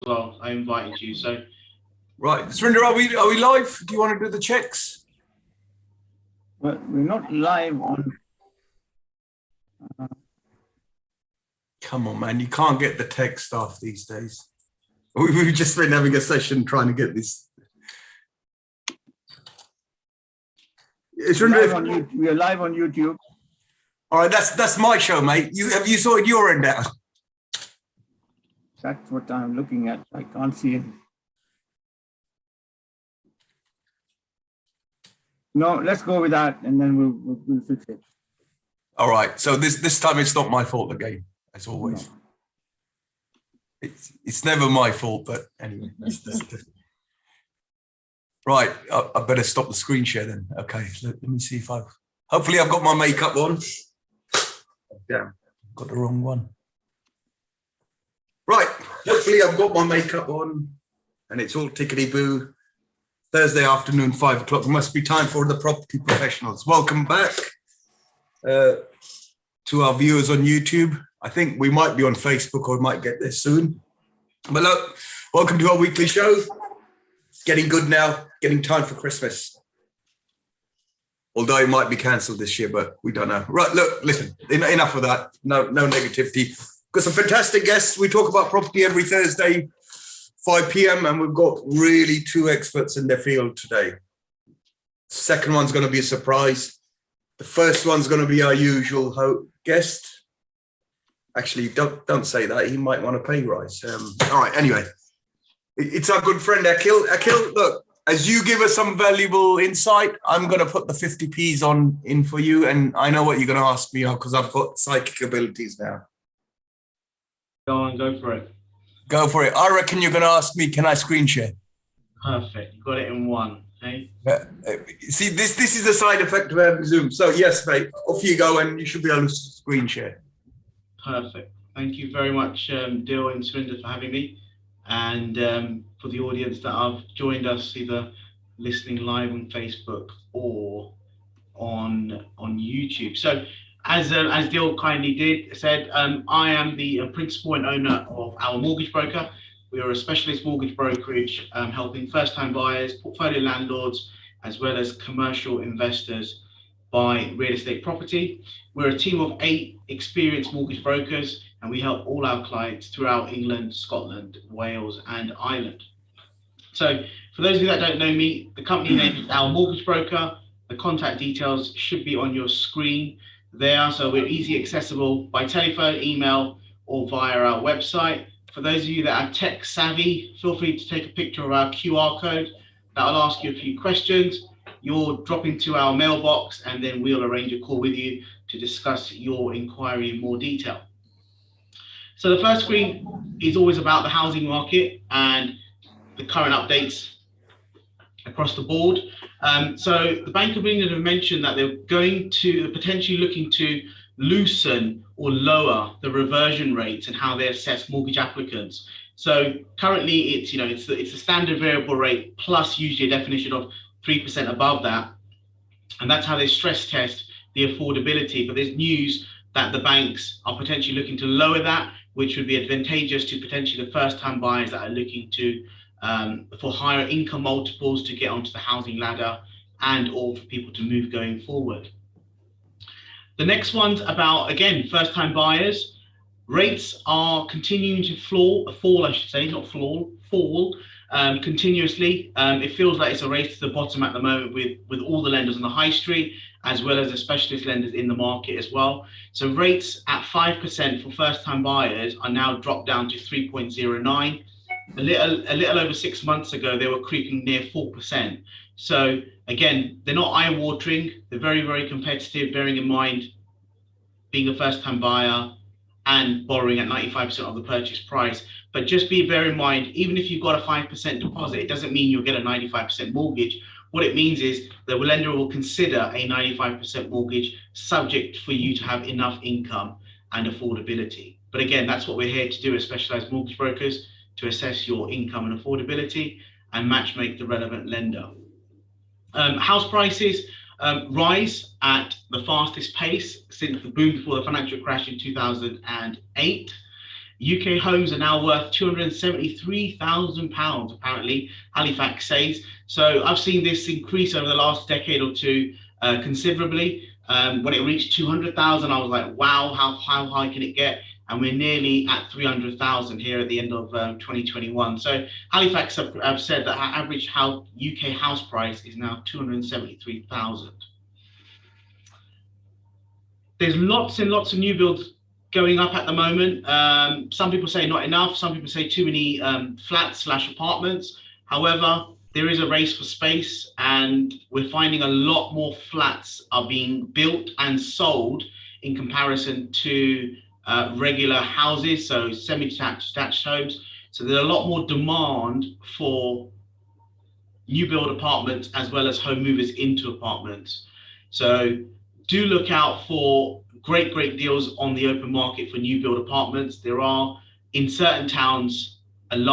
well. I invited you. So right, Surinder, are we live? Do you want to do the checks? Well, we're not live on. Come on, man, you can't get the tech stuff these days. We've just been having a session trying to get this. Surinder, we are live on YouTube. All right, that's my show, mate. Have you sorted your end out? That's what I'm looking at. I can't see it. No, let's go with that, and then we'll fix it. All right. So this time it's not my fault again, as always. No. It's never my fault, but anyway. Right. I better stop the screen share then. Okay. Let me see if hopefully I've got my makeup on. Damn, got the wrong one. Right. Hopefully I've got my makeup on and it's all tickety-boo. Thursday afternoon, 5 o'clock. It must be time for the property professionals. Welcome back to our viewers on YouTube. I think we might be on Facebook or we might get there soon. But look, welcome to our weekly show. It's getting good now, getting time for Christmas. Although it might be cancelled this year, but we don't know. Right, look, listen, enough of that. No negativity. Got some fantastic guests. We talk about property every Thursday, 5 p.m. and we've got really two experts in their field today. Second one's going to be a surprise. The first one's going to be our usual guest. Actually, don't say that. He might want a pay rise. All right, anyway. It's our good friend, Akil. Akil, look, as you give us some valuable insight, I'm going to put the 50p's in for you. And I know what you're going to ask me because I've got psychic abilities now. go for it. Go for it. I reckon you're going to ask me, can I screen share? Perfect. You got it in one. Okay. See, this is the side effect of having Zoom. So yes, mate, off you go and you should be able to screen share. Perfect. Thank you very much, Dil and Surinder, for having me. And for the audience that have joined us, either listening live on Facebook or on YouTube. So as Dil kindly said, I am the principal and owner of Our Mortgage Broker. We are a specialist mortgage brokerage helping first-time buyers, portfolio landlords, as well as commercial investors buy real estate property. We're a team of 8 experienced mortgage brokers, and we help all our clients throughout England, Scotland, Wales, and Ireland. So for those of you that don't know me, the company name is Our Mortgage Broker. The contact details should be on your screen there. So we're easily accessible by telephone, email, or via our website. For those of you that are tech savvy, feel free to take a picture of our QR code. That'll ask you a few questions. You'll drop into our mailbox and then we'll arrange a call with you to discuss your inquiry in more detail. So the first screen is always about the housing market and the current updates across the board. So the Bank of England have mentioned that they're potentially looking to loosen or lower the reversion rates and how they assess mortgage applicants. So currently it's a standard variable rate plus usually a definition of 3% above that, and that's how they stress test the affordability. But there's news that the banks are potentially looking to lower that, which would be advantageous to potentially the first-time buyers that are looking to for higher income multiples to get onto the housing ladder and or for people to move going forward. The next one's about, again, first-time buyers. Rates are continuing to fall continuously. It feels like it's a race to the bottom at the moment with all the lenders on the high street, as well as the specialist lenders in the market as well. So rates at 5% for first-time buyers are now dropped down to 3.09. A little over 6 months ago, they were creeping near 4%. So again, they're not eye-watering. They're very, very competitive, bearing in mind being a first-time buyer and borrowing at 95% of the purchase price. But just bear in mind, even if you've got a 5% deposit, it doesn't mean you'll get a 95% mortgage. What it means is the lender will consider a 95% mortgage subject for you to have enough income and affordability. But again, that's what we're here to do as specialized mortgage brokers, to assess your income and affordability and match make the relevant lender. House prices rise at the fastest pace since the boom before the financial crash in 2008. UK homes are now worth £273,000, apparently, Halifax says. So I've seen this increase over the last decade or two considerably. When it reached 200,000, I was like, wow, how high can it get? And we're nearly at 300,000 here at the end of 2021. So Halifax have said that our average UK house price is now 273,000. There's lots and lots of new builds going up at the moment. Some people say not enough. Some people say too many flats/apartments. However, there is a race for space, and we're finding a lot more flats are being built and sold in comparison to regular houses, so semi-detached, detached homes. So there's a lot more demand for new build apartments as well as home movers into apartments. So do look out for great deals on the open market for new build apartments. There are, in certain towns, an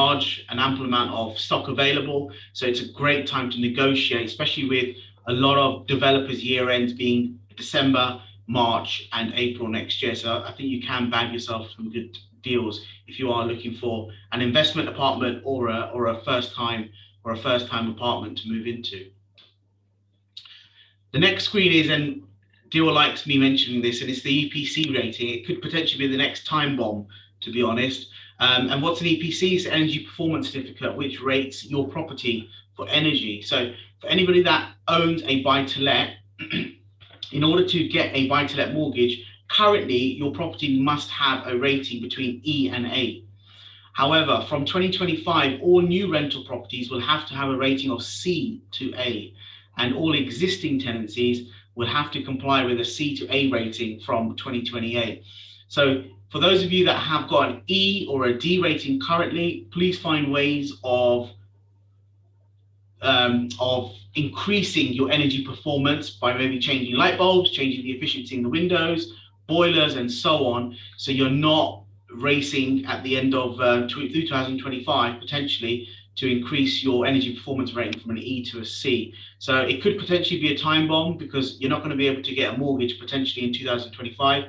ample amount of stock available. So it's a great time to negotiate, especially with a lot of developers' year ends being December, March, and April next year. So I think you can bag yourself some good deals if you are looking for an investment apartment or a first time apartment to move into. The next screen is, and Deal likes me mentioning this, and it's the EPC rating. It could potentially be the next time bomb, to be honest. And what's an EPC? It's an energy performance certificate, which rates your property for energy. So for anybody that owns a buy-to-let, in order to get a buy-to-let mortgage, currently your property must have a rating between E and A. However, from 2025, all new rental properties will have to have a rating of C to A, and all existing tenancies will have to comply with a C to A rating from 2028. So for those of you that have got an E or a D rating currently, please find ways of increasing your energy performance by maybe changing light bulbs, changing the efficiency in the windows, boilers, and so on. So you're not racing at the end of 2025 potentially to increase your energy performance rating from an E to a C. So it could potentially be a time bomb, because you're not going to be able to get a mortgage potentially in 2025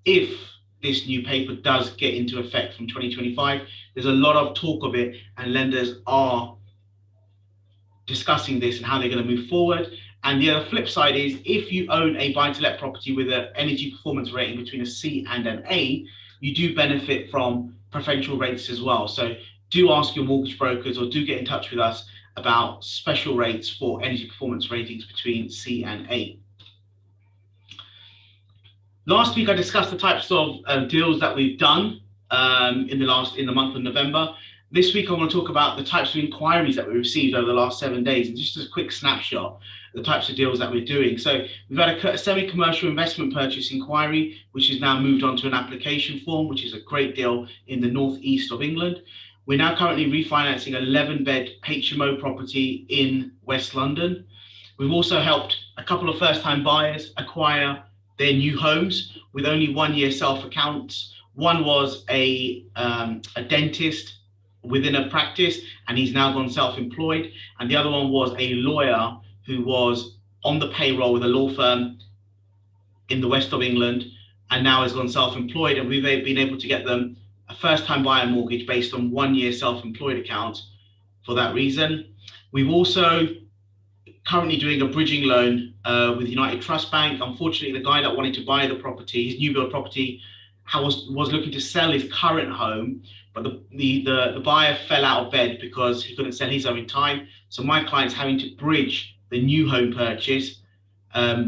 if this new paper does get into effect from 2025. There's a lot of talk of it, and lenders are discussing this and how they're going to move forward. And the other flip side is, if you own a buy-to-let property with an energy performance rating between a C and an A, you do benefit from preferential rates as well. So do ask your mortgage brokers, or do get in touch with us about special rates for energy performance ratings between C and A. Last week, I discussed the types of deals that we've done in the month of November. This week, I want to talk about the types of inquiries that we received over the last 7 days, and just a quick snapshot, the types of deals that we're doing. So we've had a semi-commercial investment purchase inquiry, which is now moved on to an application form, which is a great deal in the northeast of England. We're now currently refinancing an 11-bed HMO property in West London. We've also helped a couple of first-time buyers acquire their new homes with only 1 year self-accounts. One was a dentist within a practice, and he's now gone self-employed. And the other one was a lawyer who was on the payroll with a law firm in the west of England, and now has gone self-employed. And we've been able to get them a first-time buyer mortgage based on 1 year self-employed account for that reason. We've also currently doing a bridging loan with United Trust Bank. Unfortunately, the guy that wanted to buy the property, his new build property, was looking to sell his current home, but the buyer fell out of bed because he couldn't sell his home in time. So my client's having to bridge the new home purchase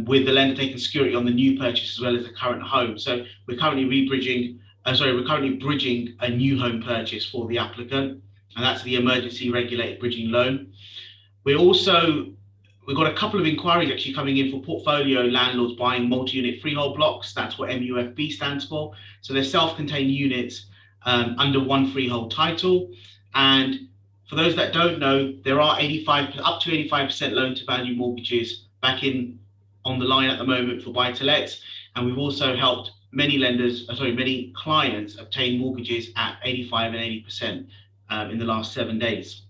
with the lender taking security on the new purchase as well as the current home. So we're currently bridging a new home purchase for the applicant, and that's the emergency regulated bridging loan. We've got a couple of inquiries actually coming in for portfolio landlords buying multi-unit freehold blocks. That's what MUFB stands for. So they're self-contained units under one freehold title. And for those that don't know, there are up to 85% loan to value mortgages on the line at the moment for buy-to-lets. And we've also helped many clients obtain mortgages at 85 and 80% in the last 7 days.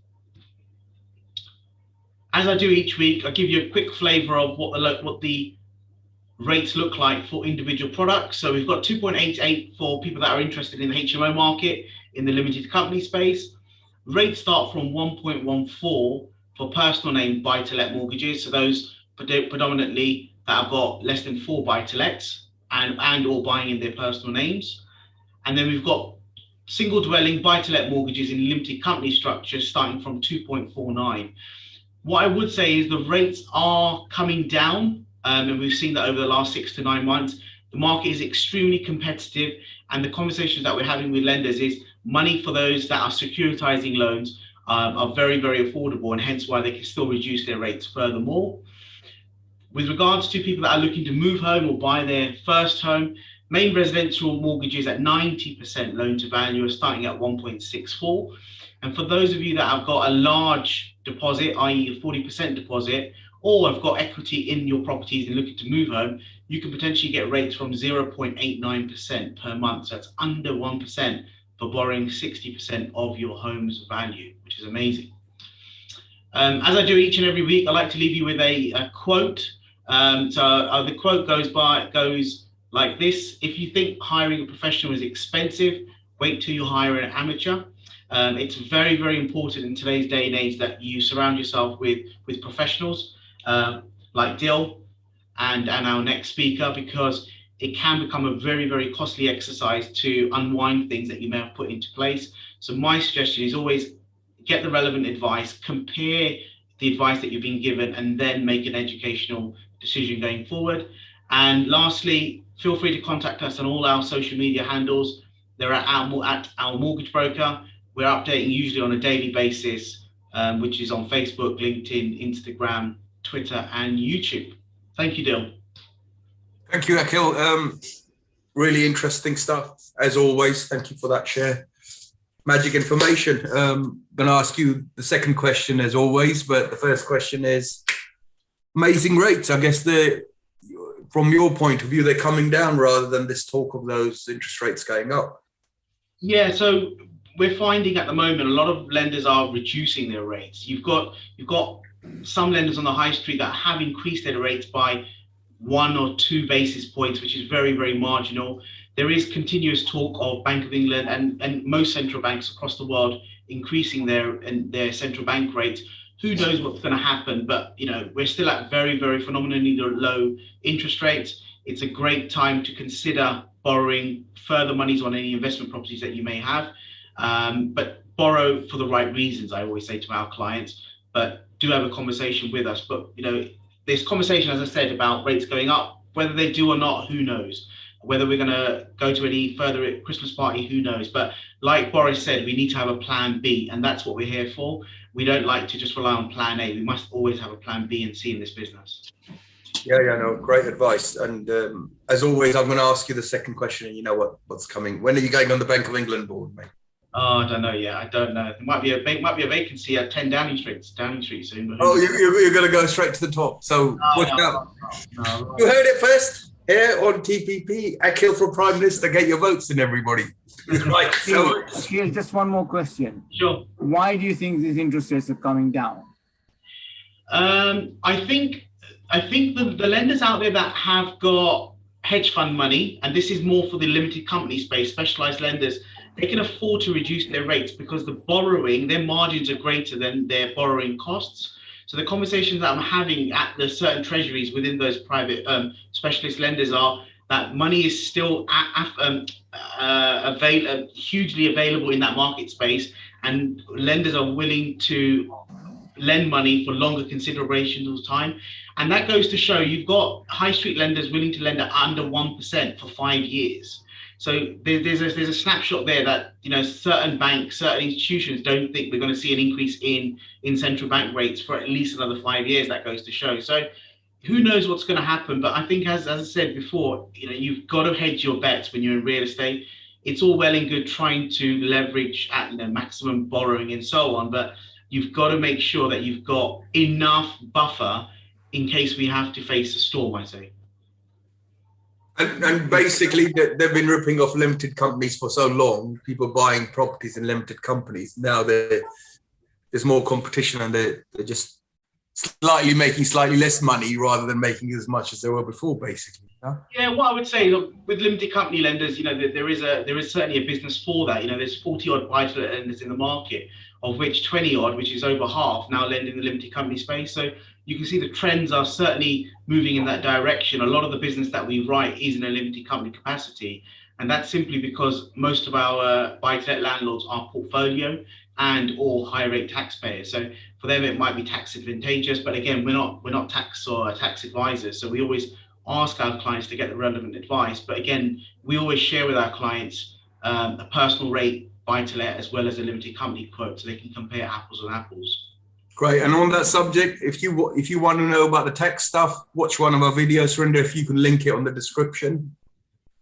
As I do each week, I'll give you a quick flavour of what the rates look like for individual products. So we've got 2.88 for people that are interested in the HMO market in the limited company space. Rates start from 1.14 for personal name buy-to-let mortgages. So those predominantly that have got less than 4 buy-to-lets and or buying in their personal names. And then we've got single dwelling buy-to-let mortgages in limited company structures starting from 2.49. What I would say is the rates are coming down, and we've seen that over the last 6 to 9 months. The market is extremely competitive, and the conversations that we're having with lenders is money for those that are securitizing loans are very, very affordable, and hence why they can still reduce their rates furthermore. With regards to people that are looking to move home or buy their first home, main residential mortgages at 90% loan to value are starting at 1.64. And for those of you that have got a large deposit, i.e. a 40% deposit, or have got equity in your properties and looking to move home, you can potentially get rates from 0.89% per month. So it's under 1% for borrowing 60% of your home's value, which is amazing. As I do each and every week, I like to leave you with a quote. The quote goes like this: if you think hiring a professional is expensive, wait till you hire an amateur. It's very, very important in today's day and age that you surround yourself with professionals like Dil and our next speaker, because it can become a very, very costly exercise to unwind things that you may have put into place. So my suggestion is always get the relevant advice, compare the advice that you've been given, and then make an educational decision going forward. And lastly, feel free to contact us on all our social media handles. They're at our mortgage broker. We're updating usually on a daily basis, which is on Facebook, LinkedIn, Instagram, Twitter, and YouTube. Thank you, Dil. Thank you, Akhil. Really interesting stuff, as always. Thank you for that share. Magic information. I'm going to ask you the second question, as always, but the first question is amazing rates. I guess from your point of view, they're coming down rather than this talk of those interest rates going up. Yeah, so we're finding at the moment a lot of lenders are reducing their rates. You've got some lenders on the high street that have increased their rates by 1 or 2 basis points, which is very, very marginal. There is continuous talk of Bank of England and most central banks across the world increasing their central bank rates. Who knows what's going to happen? But we're still at very, very phenomenally low interest rates. It's a great time to consider borrowing further monies on any investment properties that you may have. But borrow for the right reasons, I always say to our clients. But do have a conversation with us. But this conversation, as I said, about rates going up, whether they do or not, who knows? Whether we're going to go to any further Christmas party, who knows? But like Boris said, we need to have a plan B, and that's what we're here for. We don't like to just rely on plan A. We must always have a plan B and C in this business. Yeah, no, great advice. And as always, I'm going to ask you the second question, and you know what's coming. When are you going on the Bank of England board, mate? Oh, I don't know yet. I don't know. There might be a vacancy at 10 Downing Street soon. Oh, you're going to go straight to the top. So watch out. No. You heard it first here on TPP. Akhil for Prime Minister. Get your votes in, everybody. Right. So here's just one more question. Sure. Why do you think these interest rates are coming down? I think the lenders out there that have got hedge fund money, and this is more for the limited company space, specialized lenders, they can afford to reduce their rates because their margins are greater than their borrowing costs. So the conversations that I'm having at the certain treasuries within those private specialist lenders are that money is still hugely available in that market space, and lenders are willing to lend money for longer considerations of time. And that goes to show you've got high street lenders willing to lend at under 1% for 5 years. So there's a snapshot there that certain banks, certain institutions don't think we're going to see an increase in central bank rates for at least another 5 years. That goes to show. So who knows what's going to happen? But I think, as I said before, you've got to hedge your bets when you're in real estate. It's all well and good trying to leverage at maximum borrowing and so on, but you've got to make sure that you've got enough buffer in case we have to face a storm, I say. And basically, they've been ripping off limited companies for so long, people buying properties in limited companies. Now there's more competition, and they're just making slightly less money rather than making as much as they were before, basically. Huh? Yeah, what I would say, look, with limited company lenders, there is certainly a business for that. There's 40 odd buy-to-let lenders in the market, of which 20 odd, which is over half, now lend in the limited company space. So you can see the trends are certainly moving in that direction. A lot of the business that we write is in a limited company capacity. And that's simply because most of our buy-to-let landlords are portfolio and or high rate taxpayers. So for them, it might be tax advantageous. But again, we're not tax or tax advisors. So we always ask our clients to get the relevant advice. But again, we always share with our clients a personal rate buy-to-let as well as a limited company quote, so they can compare apples with apples. Great. And on that subject, if you want to know about the tax stuff, watch one of our videos, Surinder, if you can link it on the description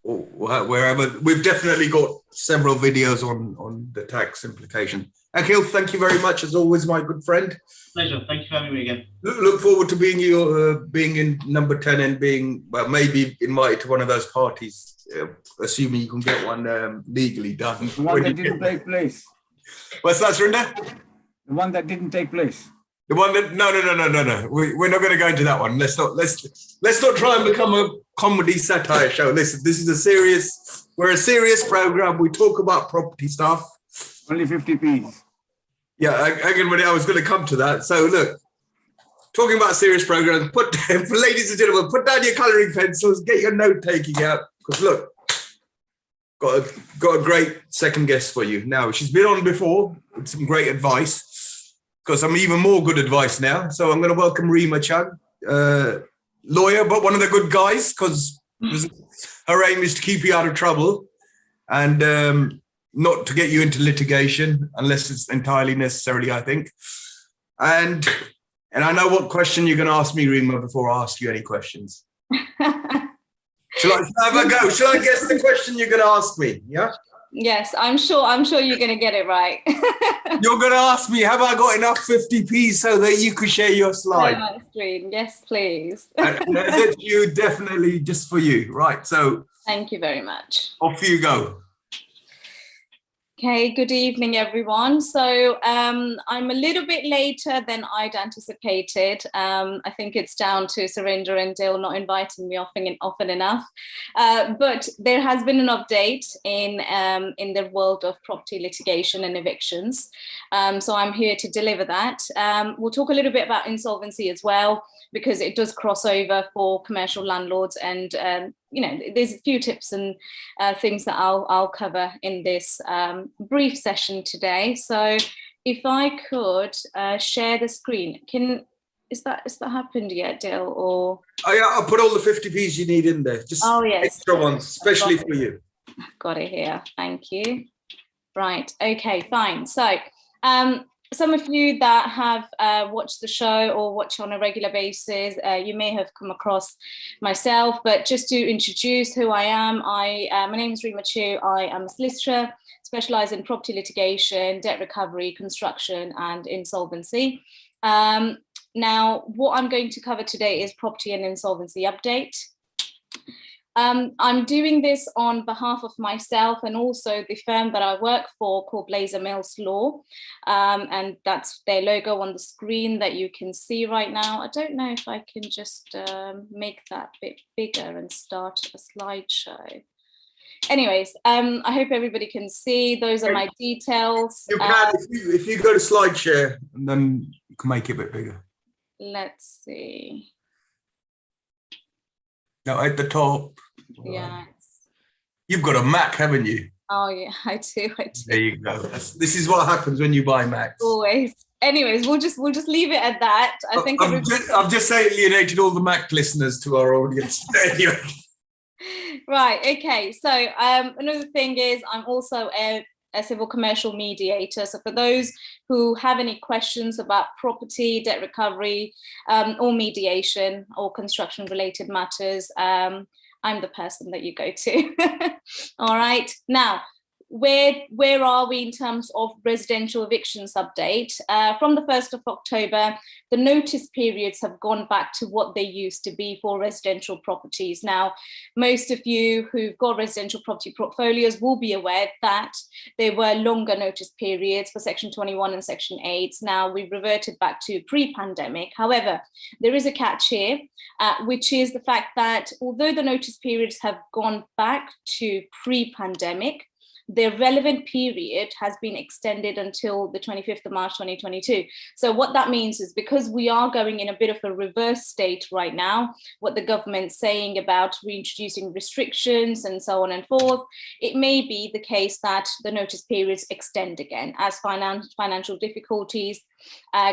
or wherever. We've definitely got several videos on the tax implication. Akhil, thank you very much, as always, my good friend. Pleasure. Thank you for having me again. Look forward to being in number 10 and being, well, maybe invited to one of those parties, assuming you can get one legally done. The one that didn't take place. What's that, Surinder? The one that didn't take place. The one that no. We're not going to go into that one. Let's not try and become a comedy satire show. Listen, we're a serious program. We talk about property stuff. Only 50p. Yeah, again, I was going to come to that. So look, talking about serious programs, ladies and gentlemen, put down your colouring pencils, get your note taking out, because look, got a great second guest for you. Now, she's been on before with some great advice. Got some even more good advice now. So I'm going to welcome Reema Chugg, lawyer, but one of the good guys, because her aim is to keep you out of trouble and not to get you into litigation unless it's entirely necessary, I think. And I know what question you're going to ask me, Reema, before I ask you any questions. Shall I have a go? Shall I guess the question you're going to ask me? Yeah? Yes, I'm sure you're going to get it right. You're going to ask me, have I got enough 50p so that you could share your slide? My screen. Yes, please. And that's you, definitely just for you. Right, so. Thank you very much. Off you go. Okay, good evening, everyone. So I'm a little bit later than I'd anticipated. I think it's down to Surinder and Dil not inviting me often enough. But there has been an update in the world of property litigation and evictions. So I'm here to deliver that. We'll talk a little bit about insolvency as well, because it does cross over for commercial landlords, and there's a few tips and things that I'll cover in this brief session today. So if I could share the screen, is that happened yet, Dil? Or yeah, I'll put all the 50p's you need in there. Just yes, extra ones, especially for you. I've got it here. Thank you. Right. Okay. Fine. So. Some of you that have watched the show or watch on a regular basis, you may have come across myself, but just to introduce who I am, my name is Reema Chugg. I am a solicitor, specialised in property litigation, debt recovery, construction and insolvency. Now, what I'm going to cover today is property and insolvency update. I'm doing this on behalf of myself and also the firm that I work for called Blazer Mills Law. And that's their logo on the screen that you can see right now. I don't know if I can just make that a bit bigger and start a slideshow. Anyways, I hope everybody can see. Those are my details. You can, if you go to SlideShare, and then you can make it a bit bigger. Let's see. No, at the top. Yeah. You've got a Mac, haven't you? Oh yeah, I do. There you go. This is what happens when you buy Macs. Always. Anyways, we'll just leave it at that. I think I've just alienated all the Mac listeners to our audience. Anyway. Right. Okay. So another thing is I'm also a civil commercial mediator. So for those who have any questions about property, debt recovery, or mediation or construction related matters, I'm the person that you go to. All right. Now, where are we in terms of residential evictions update? From the 1st of October, the notice periods have gone back to what they used to be for residential properties. Now, most of you who've got residential property portfolios will be aware that there were longer notice periods for Section 21 and Section 8. Now we've reverted back to pre-pandemic. However, there is a catch here, which is the fact that although the notice periods have gone back to pre-pandemic, the relevant period has been extended until the 25th of March 2022. So what that means is, because we are going in a bit of a reverse state right now, what the government's saying about reintroducing restrictions and so on and forth, it may be the case that the notice periods extend again as financial difficulties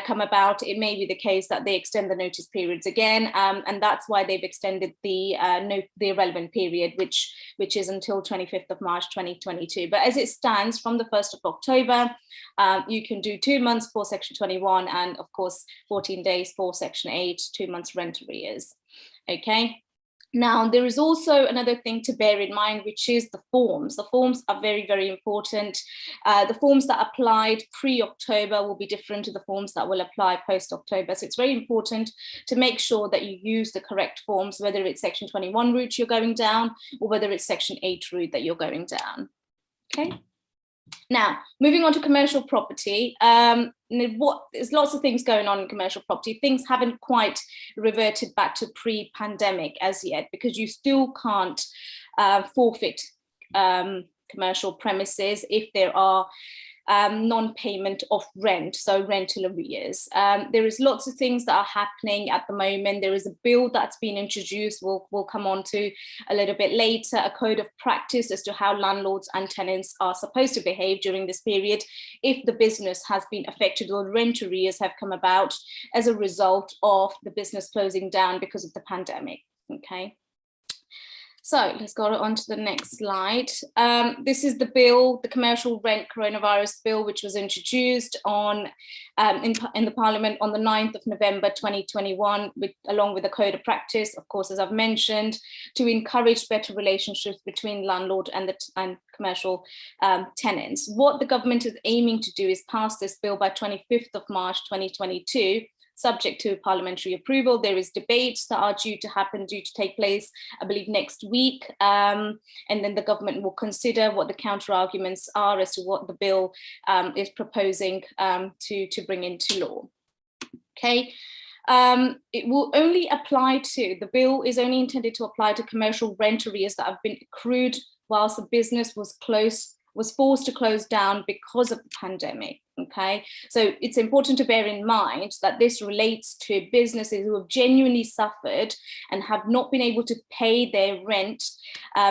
come about. It may be the case that they extend the notice periods again, and that's why they've extended the relevant period, which is until 25th of March 2022. But as it stands, from the 1st of October, you can do 2 months for Section 21, and of course 14 days for Section 8, 2 months rent arrears. Okay. Now, there is also another thing to bear in mind, which is the forms. The forms are very, very important. The forms that applied pre-October will be different to the forms that will apply post-October. So it's very important to make sure that you use the correct forms, whether it's Section 21 route you're going down or whether it's Section 8 route that you're going down. Okay. Now, moving on to commercial property, there's lots of things going on in commercial property. Things haven't quite reverted back to pre-pandemic as yet, because you still can't forfeit commercial premises if there are non-payment of rent, so rental arrears. There is lots of things that are happening at the moment. There is a bill that's been introduced, we'll come on to a little bit later, a code of practice as to how landlords and tenants are supposed to behave during this period if the business has been affected or rent arrears have come about as a result of the business closing down because of the pandemic. Okay. So let's go on to the next slide. This is the bill, the commercial rent coronavirus bill, which was introduced in the Parliament on the 9th of November 2021, along with a code of practice, of course, as I've mentioned, to encourage better relationships between landlord and commercial tenants. What the government is aiming to do is pass this bill by 25th of March 2022, subject to parliamentary approval. There is debates that are due to take place, I believe, next week. And then the government will consider what the counter arguments are as to what the bill is proposing to bring into law. Okay. It will only apply to, the bill is only intended to apply to commercial rent arrears that have been accrued whilst the business was forced to close down because of the pandemic. Okay, so it's important to bear in mind that this relates to businesses who have genuinely suffered and have not been able to pay their rent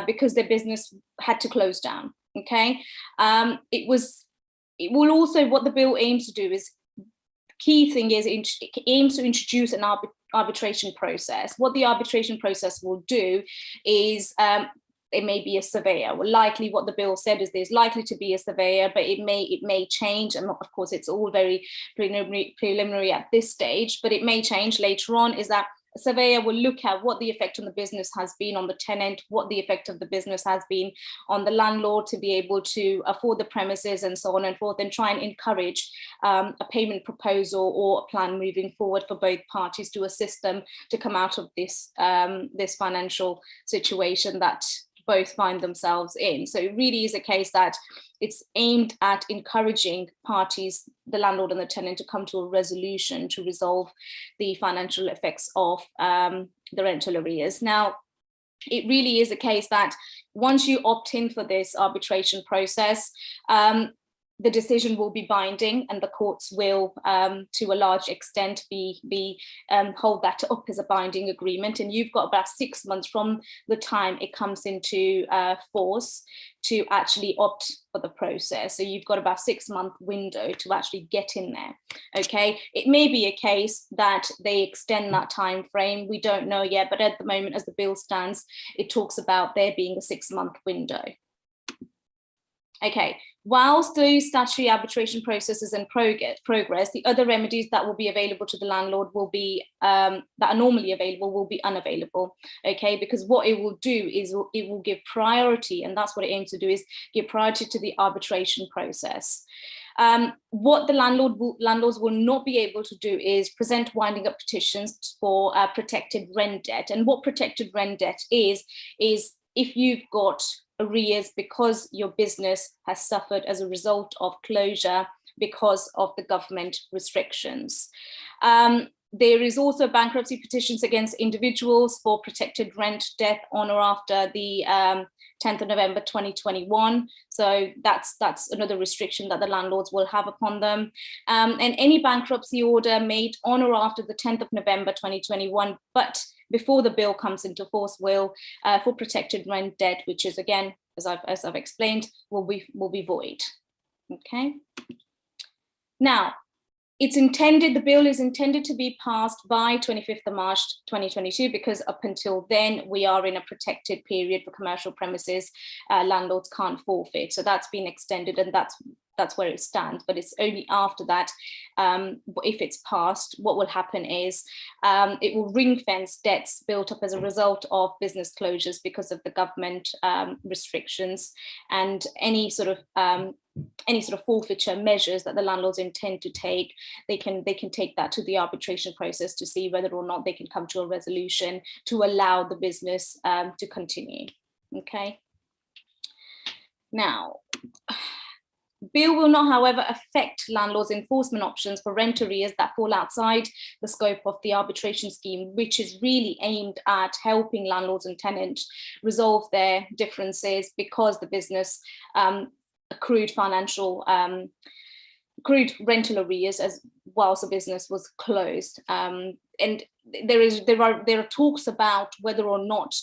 because their business had to close down. Okay, it will also, what the bill aims to do is, key thing is it aims to introduce an arbitration process. What the arbitration process will do is it may be a surveyor. Well, likely what the bill said is there's likely to be a surveyor, but it may change. And of course, it's all very preliminary at this stage, but it may change later on. Is that a surveyor will look at what the effect on the business has been on the tenant, what the effect of the business has been on the landlord to be able to afford the premises and so on and forth, and try and encourage a payment proposal or a plan moving forward for both parties to assist them to come out of this financial situation that both find themselves in. So it really is a case that it's aimed at encouraging parties, the landlord and the tenant, to come to a resolution to resolve the financial effects of the rental arrears. Now, it really is a case that once you opt in for this arbitration process, the decision will be binding, and the courts will, to a large extent, hold that up as a binding agreement. And you've got about 6 months from the time it comes into force to actually opt for the process. So you've got about 6 month window to actually get in there. Okay, it may be a case that they extend that time frame. We don't know yet, but at the moment, as the bill stands, it talks about there being a 6 month window. Okay, whilst those statutory arbitration processes in progress, the other remedies that will be available to the landlord will be, that are normally available, will be unavailable, okay? Because what it will do is it will give priority, and that's what it aims to do, is give priority to the arbitration process. What the landlords will not be able to do is present winding up petitions for protected rent debt. And what protected rent debt is if you've got arrears because your business has suffered as a result of closure because of the government restrictions. There is also bankruptcy petitions against individuals for protected rent debt on or after the 10th of November 2021. So that's another restriction that the landlords will have upon them. And any bankruptcy order made on or after the 10th of November 2021, but before the bill comes into force, will for protected rent debt, which is, again, as I've explained, will be void. Okay. Now, the bill is intended to be passed by 25th of March 2022, because up until then we are in a protected period for commercial premises. Landlords can't forfeit, so that's been extended, and that's where it stands. But it's only after that, if it's passed, what will happen is it will ring fence debts built up as a result of business closures because of the government restrictions, and any sort of forfeiture measures that the landlords intend to take, they can take that to the arbitration process to see whether or not they can come to a resolution to allow the business to continue. Okay. Now, bill will not, however, affect landlords' enforcement options for rent arrears that fall outside the scope of the arbitration scheme, which is really aimed at helping landlords and tenants resolve their differences because the business accrued rental arrears as whilst the business was closed. And there are talks about whether or not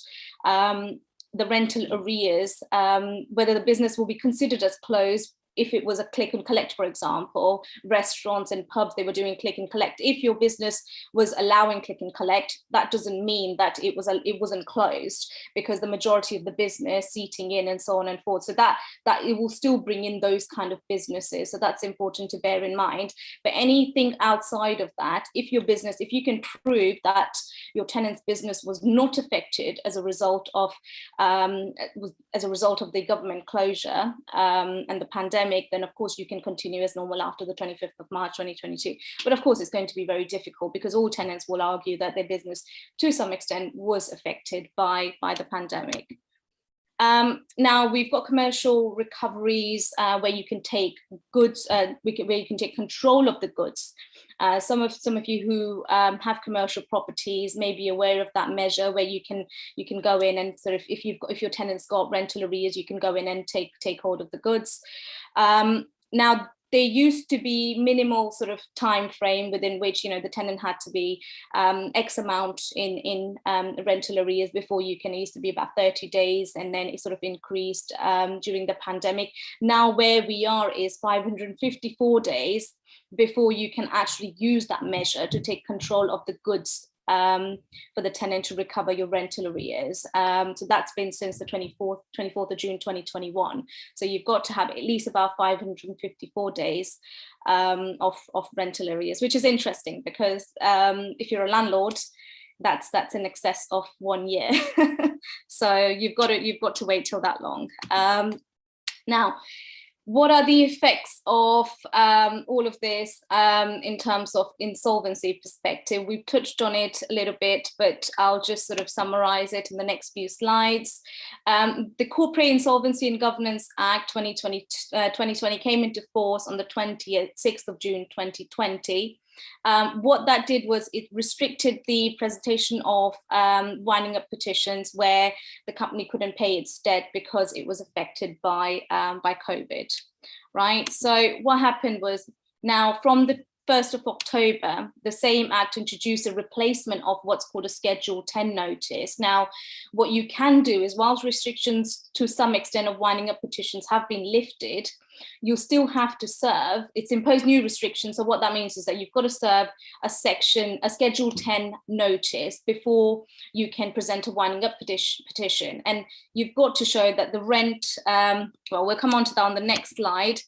the rental arrears, whether the business will be considered as closed if it was a click and collect, for example. Restaurants and pubs, they were doing click and collect. If your business was allowing click and collect, that doesn't mean that it wasn't closed, because the majority of the business seating in and so on and forth. So that it will still bring in those kind of businesses. So that's important to bear in mind. But anything outside of that, if you can prove that your tenant's business was not affected as a result of the government closure and the pandemic, then of course you can continue as normal after the 25th of March 2022. But of course it's going to be very difficult, because all tenants will argue that their business to some extent was affected by the pandemic. Now we've got commercial recoveries where you can take goods, where you can take control of the goods. Some of you who have commercial properties may be aware of that measure, where you can go in and sort of, if your tenant's got rental arrears, you can go in and take hold of the goods. Now, there used to be minimal sort of time frame within which, the tenant had to be X amount in rental arrears before you can. It used to be about 30 days, and then it sort of increased during the pandemic. Now where we are is 554 days before you can actually use that measure to take control of the goods for the tenant to recover your rental arrears. So that's been since the 24th of June 2021. So you've got to have at least about 554 days of rental arrears, which is interesting, because if you're a landlord, that's in excess of 1 year. So you've got to wait till that long. Now, what are the effects of all of this in terms of insolvency perspective? We've touched on it a little bit, but I'll just sort of summarize it in the next few slides. The Corporate Insolvency and Governance Act 2020 came into force on the 26th of June 2020. What that did was it restricted the presentation of winding up petitions where the company couldn't pay its debt because it was affected by COVID, right? So what happened was, now from the 1st of October, the same act introduced a replacement of what's called a Schedule 10 notice. Now, what you can do is, whilst restrictions to some extent of winding up petitions have been lifted, you still have to serve. It's imposed new restrictions. So what that means is that you've got to serve a Schedule 10 notice before you can present a winding up petition. And you've got to show that the rent, well, we'll come on to that on the next slide.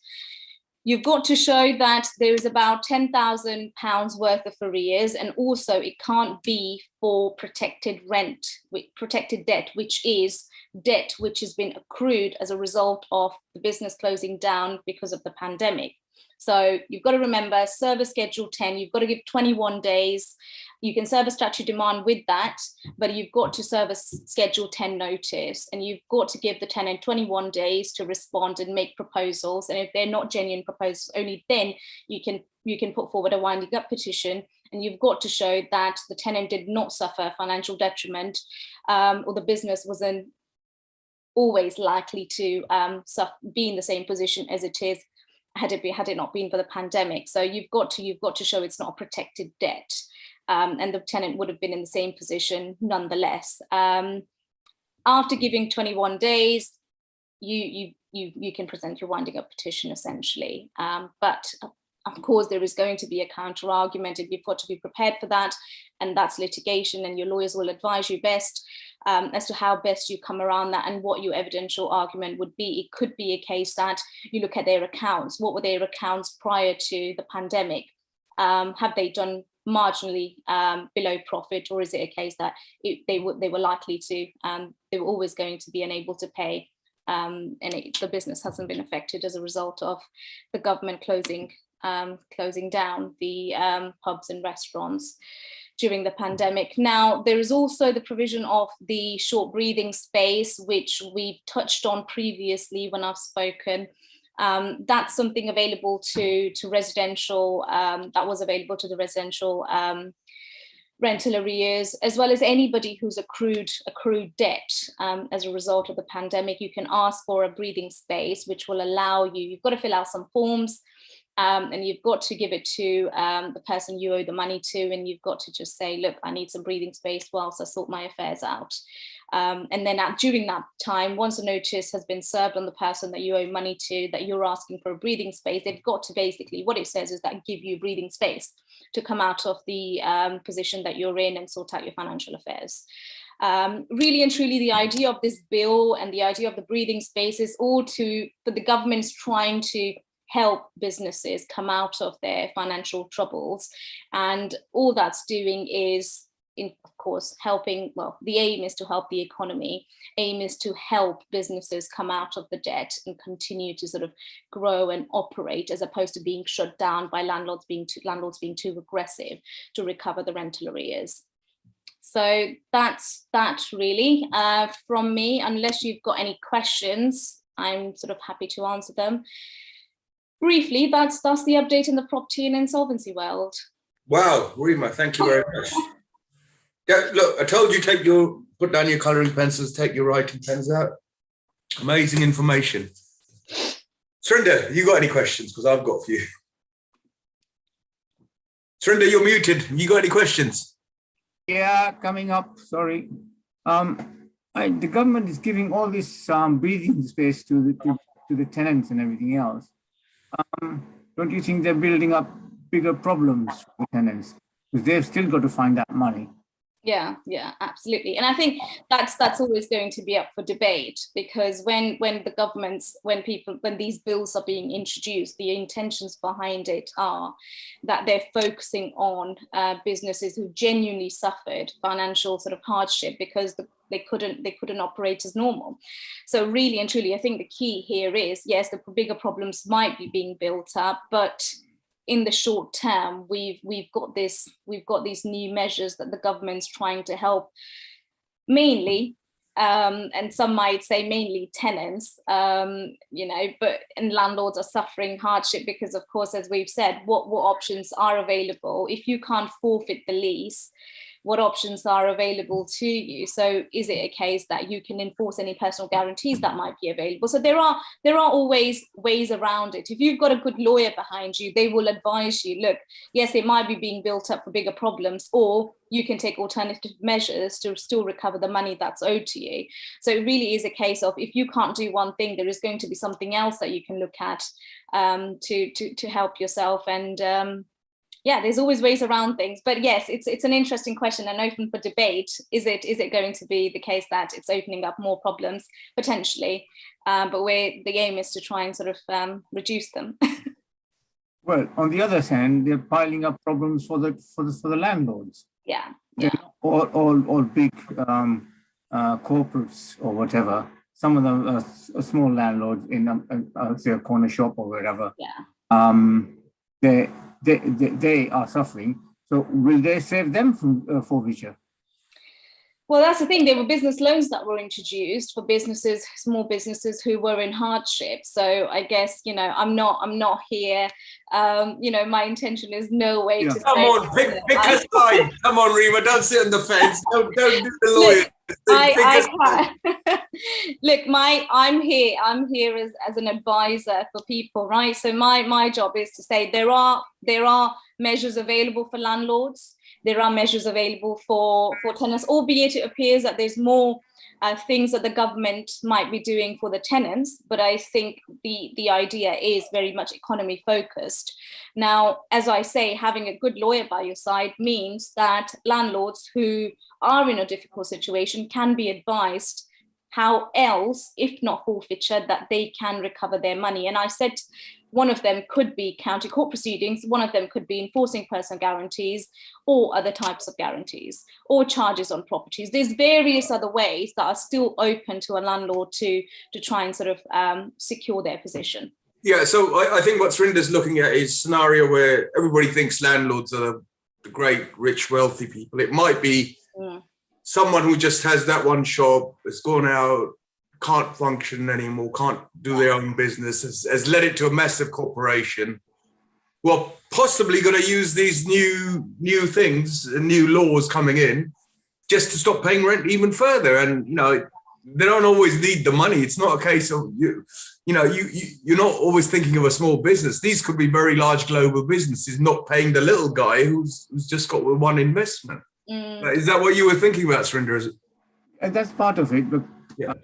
You've got to show that there is about £10,000 worth of arrears, and also it can't be for protected rent, protected debt, which is debt which has been accrued as a result of the business closing down because of the pandemic. So you've got to remember, serve a Schedule 10, you've got to give 21 days. You can serve a statutory demand with that, but you've got to serve a Schedule 10 notice, and you've got to give the tenant 21 days to respond and make proposals. And if they're not genuine proposals, only then you can put forward a winding up petition. And you've got to show that the tenant did not suffer financial detriment, or the business wasn't always likely to be in the same position as it is had it not been for the pandemic. So you've got to show it's not a protected debt. And the tenant would have been in the same position nonetheless. After giving 21 days, you can present your winding up petition essentially. But of course, there is going to be a counter argument, and you've got to be prepared for that. And that's litigation, and your lawyers will advise you best as to how best you come around that and what your evidential argument would be. It could be a case that you look at their accounts. What were their accounts prior to the pandemic? Have they done marginally below profit, or is it a case that they were likely to, they were always going to be unable to pay, and the business hasn't been affected as a result of the government closing down the pubs and restaurants during the pandemic. Now, there is also the provision of the short breathing space, which we've touched on previously when I've spoken. That's something available to residential, that was available to the residential rental arrears, as well as anybody who's accrued debt as a result of the pandemic. You can ask for a breathing space, which will allow you've got to fill out some forms, and you've got to give it to the person you owe the money to, and you've got to just say, look, I need some breathing space whilst I sort my affairs out. And then during that time, once a notice has been served on the person that you owe money to, that you're asking for a breathing space, they've got to basically, what it says is that give you breathing space to come out of the position that you're in and sort out your financial affairs. Really and truly, the idea of this bill and the idea of the breathing space is all for the government's trying to help businesses come out of their financial troubles. And all that's doing is, of course, helping, well, the aim is to help the economy, aim is to help businesses come out of the debt and continue to sort of grow and operate, as opposed to being shut down by landlords being too aggressive to recover the rental arrears. So that's that really from me. Unless you've got any questions, I'm sort of happy to answer them. Briefly, that's the update in the property and insolvency world. Wow, Rima, thank you very much. Yeah, look, I told you put down your colouring pencils, take your writing pens out. Amazing information. Surinder, have you got any questions? Because I've got a few. Surinder, you're muted. Have you got any questions? Yeah, coming up. Sorry. The government is giving all this breathing space to the tenants and everything else. Don't you think they're building up bigger problems for tenants, because they've still got to find that money? Yeah, absolutely. And I think that's always going to be up for debate, because when these bills are being introduced, the intentions behind it are that they're focusing on businesses who genuinely suffered financial sort of hardship because they couldn't operate as normal. So really and truly, I think the key here is, yes, the bigger problems might be being built up, but in the short term, we've got these new measures that the government's trying to help mainly, and some might say mainly tenants, and landlords are suffering hardship because, of course, as we've said, what options are available if you can't forfeit the lease. what options are available to you. So is it a case that you can enforce any personal guarantees that might be available? So there are always ways around it. If you've got a good lawyer behind you, they will advise you, look, yes, it might be being built up for bigger problems, or you can take alternative measures to still recover the money that's owed to you. So it really is a case of, if you can't do one thing, there is going to be something else that you can look at to help yourself. And yeah, there's always ways around things. But yes, it's an interesting question and open for debate. Is it going to be the case that it's opening up more problems? Potentially, but the aim is to try and sort of reduce them. Well, on the other hand, they're piling up problems for the landlords. Yeah. All big corporates or whatever. Some of them are small landlords in say a corner shop or whatever. Yeah. They are suffering. So will they save them from forfeiture? Well, that's the thing. There were business loans that were introduced for businesses, small businesses who were in hardship. So I guess, I'm not here. My intention is no way to come say. on, pick a side. Come on, Rima, don't sit on the fence. Don't do the lawyer. Look, I'm here as an advisor for people, right? So my job is to say there are measures available for landlords. There are measures available for tenants, albeit it appears that there's more things that the government might be doing for the tenants. But I think the idea is very much economy focused. Now, as I say, having a good lawyer by your side means that landlords who are in a difficult situation can be advised how else, if not forfeiture, that they can recover their money. And I said one of them could be county court proceedings, one of them could be enforcing personal guarantees or other types of guarantees or charges on properties. There's various other ways that are still open to a landlord to try and sort of secure their position. Yeah, so I think what Surinder's looking at is a scenario where everybody thinks landlords are the great, rich, wealthy people. It might be someone who just has that one shop, has gone out, can't function anymore, can't do their own business, has led it to a massive corporation. Well, possibly going to use these new things, new laws coming in, just to stop paying rent even further. And they don't always need the money. It's not a case of you're not always thinking of a small business. These could be very large global businesses not paying the little guy who's just got one investment. Is that what you were thinking about, Surinder? That's part of it. But yeah.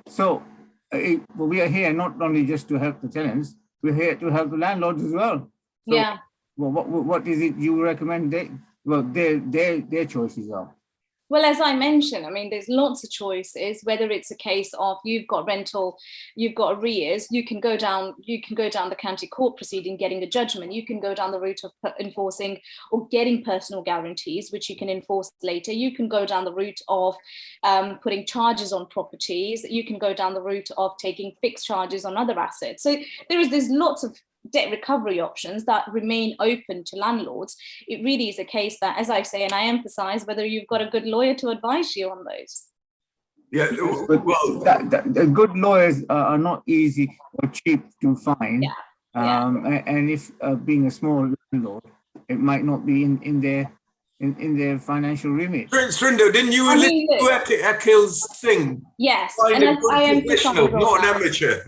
So we are here not only just to help the tenants, we're here to help the landlords as well. So, yeah. Well, what is it you recommend? Their choices are. Well, as I mentioned, there's lots of choices, whether it's a case of you've got rental, you've got arrears, you can go down the county court proceeding, getting a judgment. You can go down the route of enforcing or getting personal guarantees, which you can enforce later. You can go down the route of putting charges on properties. You can go down the route of taking fixed charges on other assets. So there's lots of debt recovery options that remain open to landlords. It really is a case that, as I say, and I emphasize, whether you've got a good lawyer to advise you on those. Yeah, well, the good lawyers are not easy or cheap to find. And if being a small landlord, it might not be in their financial remit. Surinder, didn't you listen to Akhil's thing? Yes, and I emphasize not an amateur.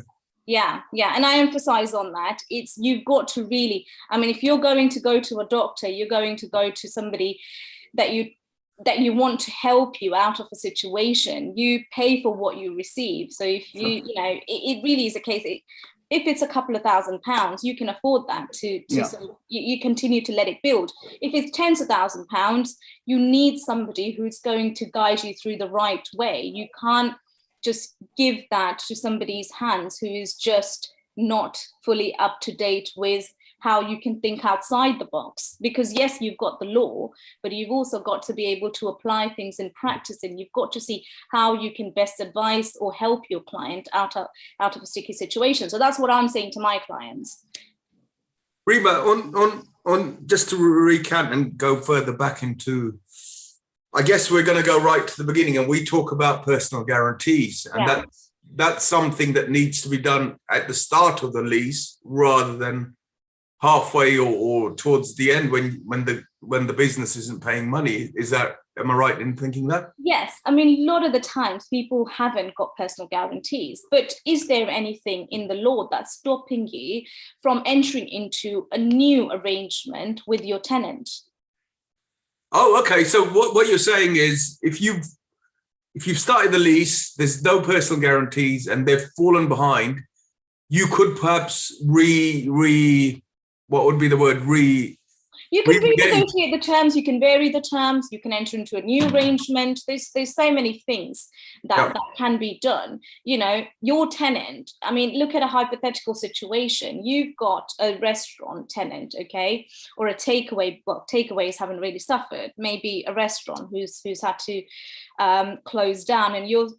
Yeah, and I emphasize on that. You've got to really, if you're going to go to a doctor, you're going to go to somebody that you want to help you out of a situation. You pay for what you receive. So if it really is a case, if it's a couple of £1,000s, you can afford that you continue to let it build. If it's tens of £1,000s, you need somebody who's going to guide you through the right way. You can't just give that to somebody's hands who is just not fully up to date with how you can think outside the box. Because yes, you've got the law, but you've also got to be able to apply things in practice, and you've got to see how you can best advise or help your client out of a sticky situation. So that's what I'm saying to my clients. Rima, on just to recant and go further back into, I guess we're going to go right to the beginning, and we talk about personal guarantees, and that's something that needs to be done at the start of the lease rather than halfway or towards the end when the business isn't paying money. Am I right in thinking that? Yes, I mean, a lot of the times people haven't got personal guarantees, but is there anything in the law that's stopping you from entering into a new arrangement with your tenant? Oh, okay. So what you're saying is if you've started the lease, there's no personal guarantees and they've fallen behind, you could perhaps what would be the word? You can renegotiate the terms, you can vary the terms, you can enter into a new arrangement. There's so many things that can be done. You know, your tenant, I mean, look at a hypothetical situation. You've got a restaurant tenant, okay, or a takeaway. Well, takeaways haven't really suffered. Maybe a restaurant who's had to close down, and you're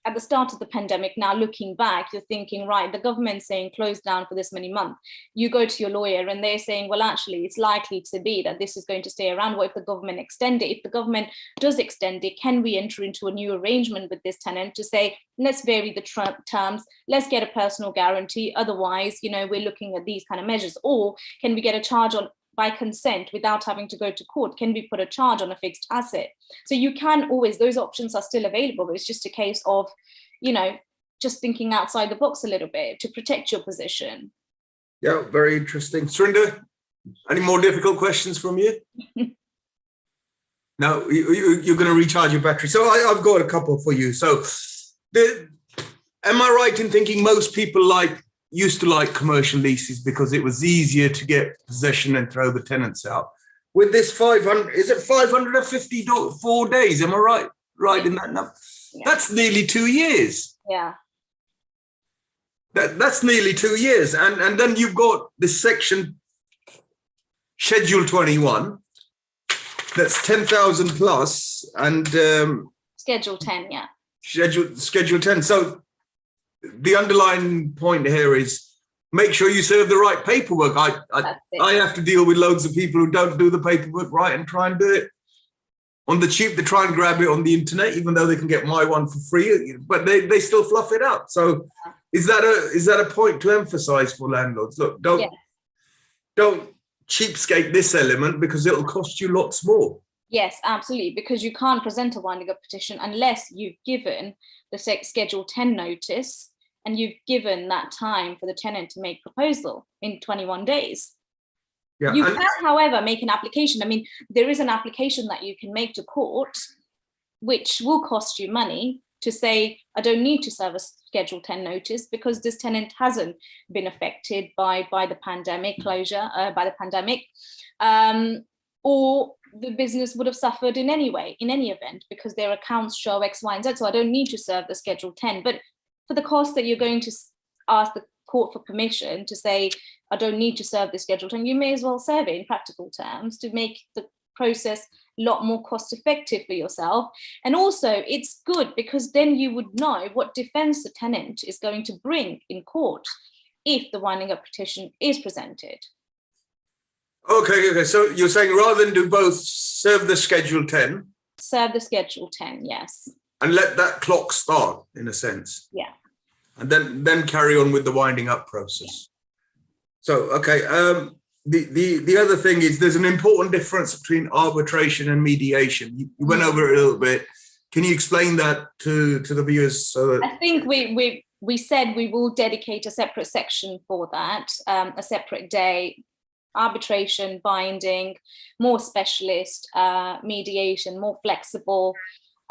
at the start of the pandemic, now looking back, you're thinking, right, the government's saying close down for this many months. You go to your lawyer and they're saying, well, actually, it's likely to be that this is going to stay around. What if the government extend it? If the government does extend it, can we enter into a new arrangement with this tenant to say, let's vary the terms, let's get a personal guarantee. Otherwise, you know, we're looking at these kind of measures. Or can we get a charge on by consent without having to go to court? Can we put a charge on a fixed asset? So you can always, those options are still available. It's just a case of, you know, just thinking outside the box a little bit to protect your position. Yeah, very interesting. Surinder, any more difficult questions from you? No, you're going to recharge your battery. So I've got a couple for you. So am I right in thinking most people used to like commercial leases because it was easier to get possession and throw the tenants out? With this 500, is it 554 days? Am I right in that number? Yeah. That's nearly 2 years. Yeah. That's nearly 2 years. And then you've got this section, Schedule 21, that's 10,000 plus, and Schedule 10, yeah. Schedule 10. So the underlying point here is make sure you serve the right paperwork. I have to deal with loads of people who don't do the paperwork right and try and do it on the cheap. They try and grab it on the internet, even though they can get my one for free, but they still fluff it up. So is that a point to emphasize for landlords? Look, don't cheapskate this element because it'll cost you lots more. Yes, absolutely, because you can't present a winding up petition unless you've given the Schedule 10 notice and you've given that time for the tenant to make proposal in 21 days. Yeah, you can, however, make an application. I mean, there is an application that you can make to court, which will cost you money, to say, I don't need to serve a Schedule 10 notice because this tenant hasn't been affected by the pandemic closure, by the pandemic, or the business would have suffered in any way, in any event, because their accounts show X, Y, and Z. So I don't need to serve the Schedule 10. But for the cost that you're going to ask the court for permission to say, I don't need to serve the Schedule 10, you may as well serve it in practical terms to make the process a lot more cost effective for yourself. And also it's good because then you would know what defense the tenant is going to bring in court if the winding up petition is presented. Okay. So you're saying rather than do both, serve the Schedule 10? Serve the Schedule 10, yes. And let that clock start, in a sense? Yeah. And then carry on with the winding up process. Yeah. So, okay. The other thing is there's an important difference between arbitration and mediation. You went over it a little bit. Can you explain that to the viewers? So that... I think we said we will dedicate a separate section for that, a separate day. Arbitration, binding, more specialist, mediation, more flexible,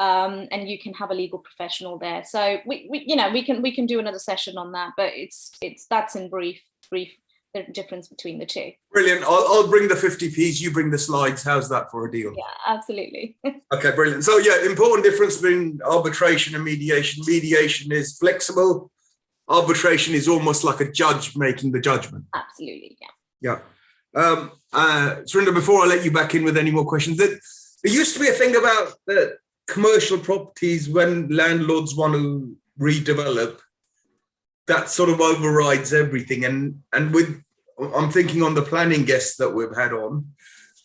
and you can have a legal professional there. So we can do another session on that, but that's in brief the difference between the two. Brilliant. I'll bring the 50p's, you bring the slides. How's that for a deal? Yeah, absolutely. Okay, brilliant. So yeah, important difference between arbitration and mediation. Mediation is flexible. Arbitration is almost like a judge making the judgment. Absolutely, yeah. Yeah. Surinder, before I let you back in with any more questions, there used to be a thing about commercial properties when landlords want to redevelop, that sort of overrides everything. And I'm thinking on the planning guests that we've had on,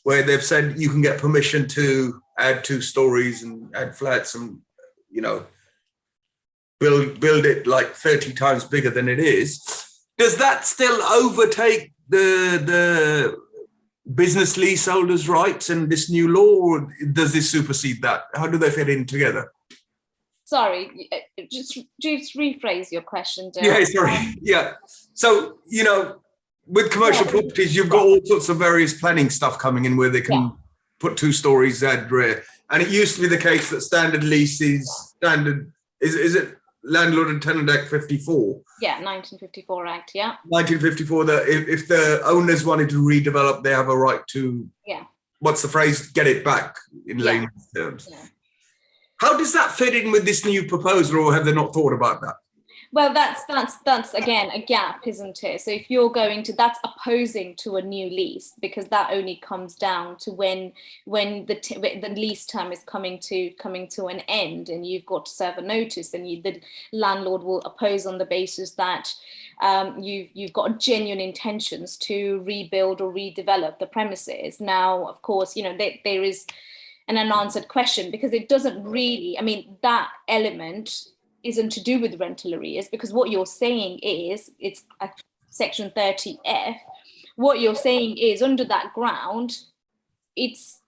where they've said you can get permission to add 2 stories and add flats and, build it like 30 times bigger than it is. Does that still overtake the business leaseholders' rights and this new law, or does this supersede that? How do they fit in together? Sorry, just rephrase your question, Dale. Yeah, sorry. Yeah. So, with commercial properties, you've got all sorts of various planning stuff coming in where they can put 2 stories ad rear. And it used to be the case that standard leases, is it Landlord and Tenant Act 54? Yeah, 1954 Act, yeah. 1954, that if the owners wanted to redevelop, they have a right to, what's the phrase, get it back in layman's terms. Yeah. How does that fit in with this new proposal, or have they not thought about that? Well, that's again a gap, isn't it? So if you're going to, that's opposing to a new lease, because that only comes down to when the lease term is coming to an end, and you've got to serve a notice, and the landlord will oppose on the basis that you've got genuine intentions to rebuild or redevelop the premises. Now, of course, there is an unanswered question, because it doesn't really, that element isn't to do with rental arrears, because what you're saying is, it's section 30F, what you're saying is under that ground, it's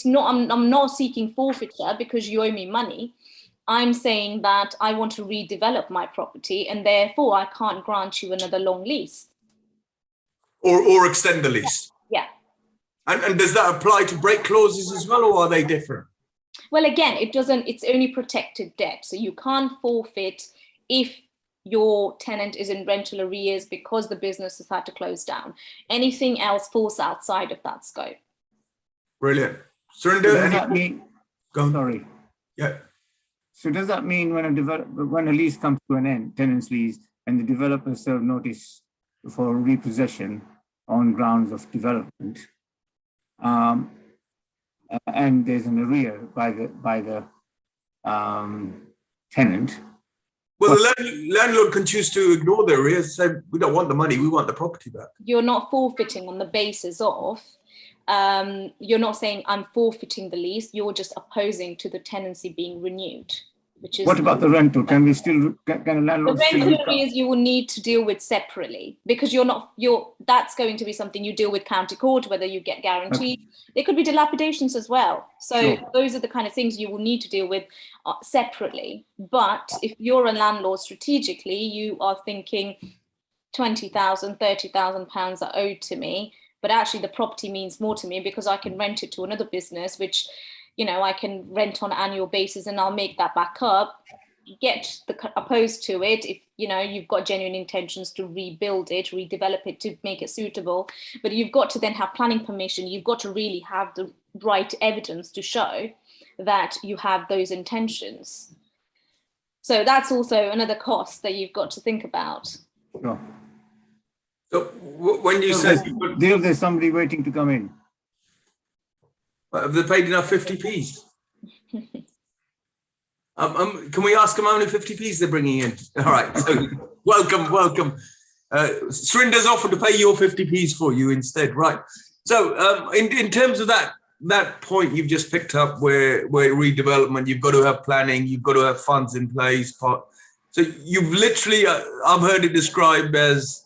not, I'm not seeking forfeiture because you owe me money. I'm saying that I want to redevelop my property, and therefore I can't grant you another long lease. Or extend the lease. Yeah. And does that apply to break clauses as well, or are they different? Well, again, it doesn't, it's only protected debt. So you can't forfeit if your tenant is in rental arrears because the business has had to close down. Anything else falls outside of that scope. Brilliant. So does that mean, Go on. sorry. Yeah. So does that mean when a lease comes to an end, tenant's lease, and the developer serve notice for repossession on grounds of development, and there's an arrear by the tenant? Well, the landlord can choose to ignore the arrears, say, we don't want the money, we want the property back. You're not forfeiting on the basis of, you're not saying I'm forfeiting the lease, you're just opposing to the tenancy being renewed. Which is, what about the rental? Can a landlord the still rental arrears you will need to deal with separately, because that's going to be something you deal with county court, whether you get guaranteed. There could be dilapidations as well. So those are the kind of things you will need to deal with separately. But if you're a landlord, strategically, you are thinking 20,000, 30,000 pounds are owed to me, but actually the property means more to me because I can rent it to another business, which I can rent on an annual basis, and I'll make that back up. Get opposed to it if you've got genuine intentions to rebuild it, redevelop it to make it suitable. But you've got to then have planning permission. You've got to really have the right evidence to show that you have those intentions. So that's also another cost that you've got to think about. Sure. So when you say there's somebody waiting to come in. Have they paid enough 50p's? Can we ask them how many 50p's they're bringing in? All right. So welcome. Surinder's offered to pay your 50p's for you instead, right? So in terms of that point you've just picked up, where redevelopment, you've got to have planning, you've got to have funds in place. So you've literally, I've heard it described as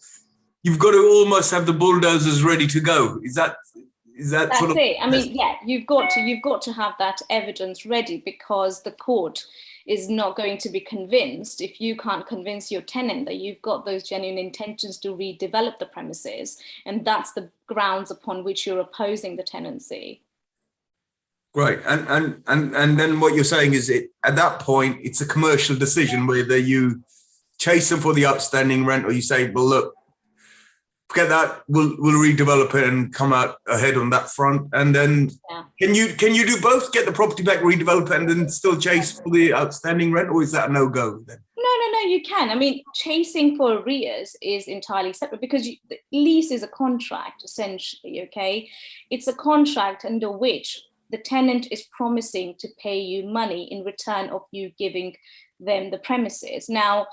you've got to almost have the bulldozers ready to go. Is that That's sort of it. You've got to have that evidence ready, because the court is not going to be convinced if you can't convince your tenant that you've got those genuine intentions to redevelop the premises, and that's the grounds upon which you're opposing the tenancy. Great. And then what you're saying is, at that point it's a commercial decision whether you chase them for the outstanding rent, or you say, well, look, forget that, we'll redevelop it and come out ahead on that front. And then can you do both, get the property back, redevelop it, and then still chase for the outstanding rent, or is that a no-go then? No, you can. Chasing for arrears is entirely separate, because the lease is a contract, essentially, okay? It's a contract under which the tenant is promising to pay you money in return of you giving them the premises. Now,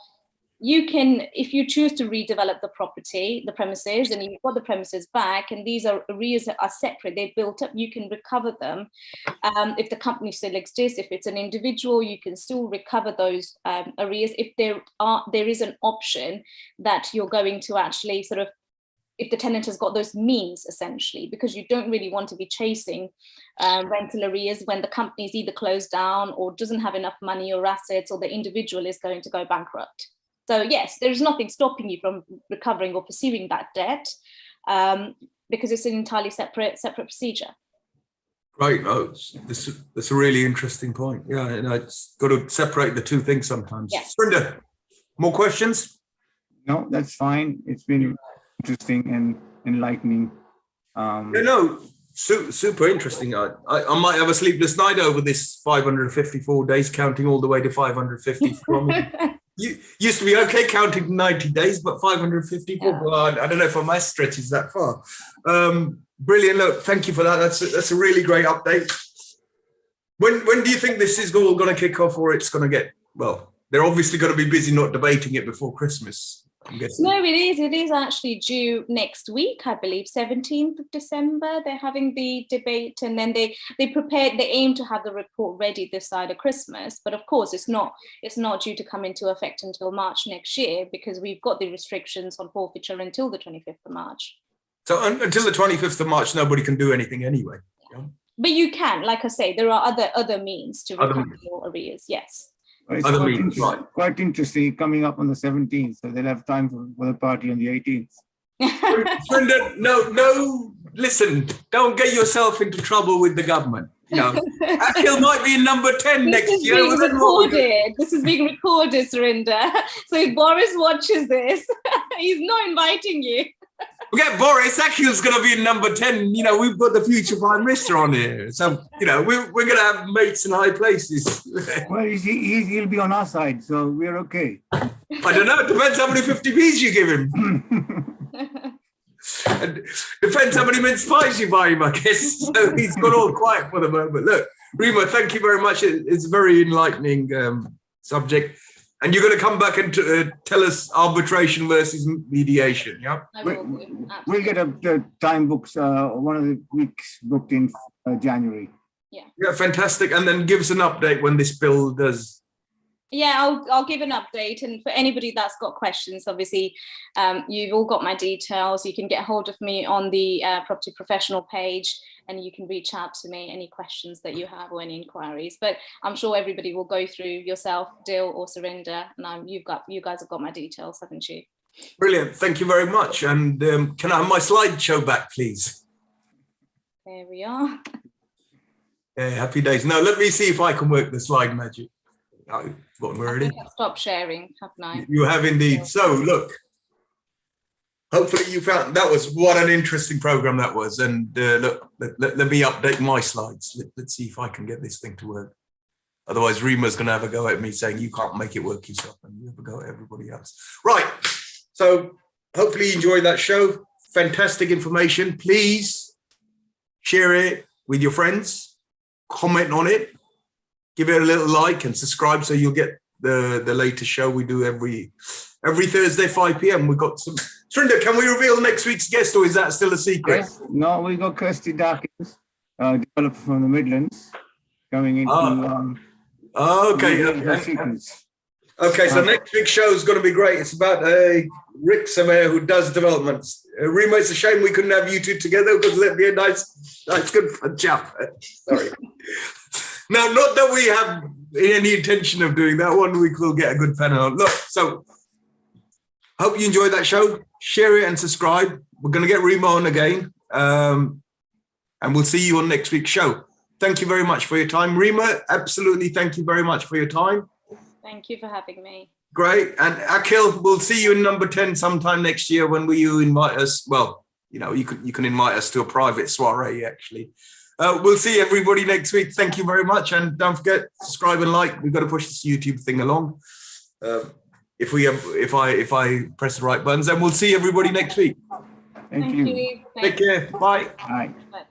you can, if you choose to redevelop the premises, and you've got the premises back, and these arrears are separate, they're built up, you can recover them. If the company still exists, if it's an individual, you can still recover those arrears. If there is an option that you're going to actually sort of if the tenant has got those means, essentially, because you don't really want to be chasing rental arrears when the company is either closed down or doesn't have enough money or assets, or the individual is going to go bankrupt. So yes, there's nothing stopping you from recovering or pursuing that debt, because it's an entirely separate procedure. Right. Oh, that's a really interesting point. Yeah, and it's got to separate the two things sometimes. Yeah. Surinder, more questions? No, that's fine. It's been interesting and enlightening. Super interesting. I might have a sleepless night over this 554 days, counting all the way to 554. You used to be okay counting 90 days, but 554, Yeah. well, I don't know if my stretches that far. Brilliant. Look, thank you for that. That's a really great update. When do you think this is all going to kick off, or it's going to get, well, they're obviously going to be busy not debating it before Christmas, I'm guessing. No, it is actually due next week, I believe, 17th of December. They're having the debate, and then they aim to have the report ready this side of Christmas. But of course, it's not due to come into effect until March next year, because we've got the restrictions on forfeiture until the 25th of March. So until the 25th of March, nobody can do anything anyway. Yeah. But you can, like I say, there are other means to recover your arrears. Yes. It's quite interesting coming up on the 17th, so they'll have time for the party on the 18th. Surinder, no, listen, don't get yourself into trouble with the government. You know, Akhil might be in number 10 next year. This is being recorded, Surinder. So if Boris watches this, he's not inviting you. Forget Boris, Akhil's going to be in number 10. You know, we've got the future Prime Minister on here. So, you know, we're going to have mates in high places. Well, he'll be on our side, so we're okay. I don't know. It depends how many 50p's you give him. And depends how many mince pies you buy him, I guess. So he's got all quiet for the moment. Look, Rima, thank you very much. It's a very enlightening subject. And you're going to come back and tell us arbitration versus mediation, yeah? We'll get the time books, one of the weeks booked in January. Yeah, fantastic. And then give us an update when this bill does. Yeah, I'll give an update. And for anybody that's got questions, obviously, you've all got my details. You can get hold of me on the Property Professional page, and you can reach out to me, any questions that you have or any inquiries. But I'm sure everybody will go through, yourself, Dil or Surinder, and you guys have got my details, haven't you? Brilliant. Thank you very much. And can I have my slideshow back, please? There we are. Yeah, happy days. Now, let me see if I can work the slide magic. I've got them already. Stop sharing, haven't I? You have indeed. So, look. Hopefully you found that was what an interesting program that was. And look, let me update my slides. Let's see if I can get this thing to work. Otherwise, Rima's going to have a go at me saying you can't make it work yourself, and you have a go at everybody else. Right. So hopefully you enjoyed that show. Fantastic information. Please share it with your friends. Comment on it. Give it a little like and subscribe so you'll get the latest show we do every Thursday, 5 p.m. We've got some. Surinder, can we reveal next week's guest, or is that still a secret? Yes. No, we got Kirsty Darkins, developer from the Midlands, coming into. Okay. Okay, so next week's show is going to be great. It's about a Rick Samer who does developments. Rima, it's a shame we couldn't have you two together because it'd be a nice good chap. Sorry. No, not that we have any intention of doing that. 1 week we'll get a good panel. Look, so hope you enjoyed that show. Share it and subscribe. We're going to get Rima on again. And we'll see you on next week's show. Thank you very much for your time. Rima, absolutely thank you very much for your time. Thank you for having me. Great. And Akhil, we'll see you in number 10 sometime next year when you invite us. Well, you know, you can invite us to a private soiree, actually. We'll see everybody next week. Thank you very much. And don't forget, subscribe and like. We've got to push this YouTube thing along. If I press the right buttons, then we'll see everybody next week. Thank you. Take care. Bye. Bye. Bye.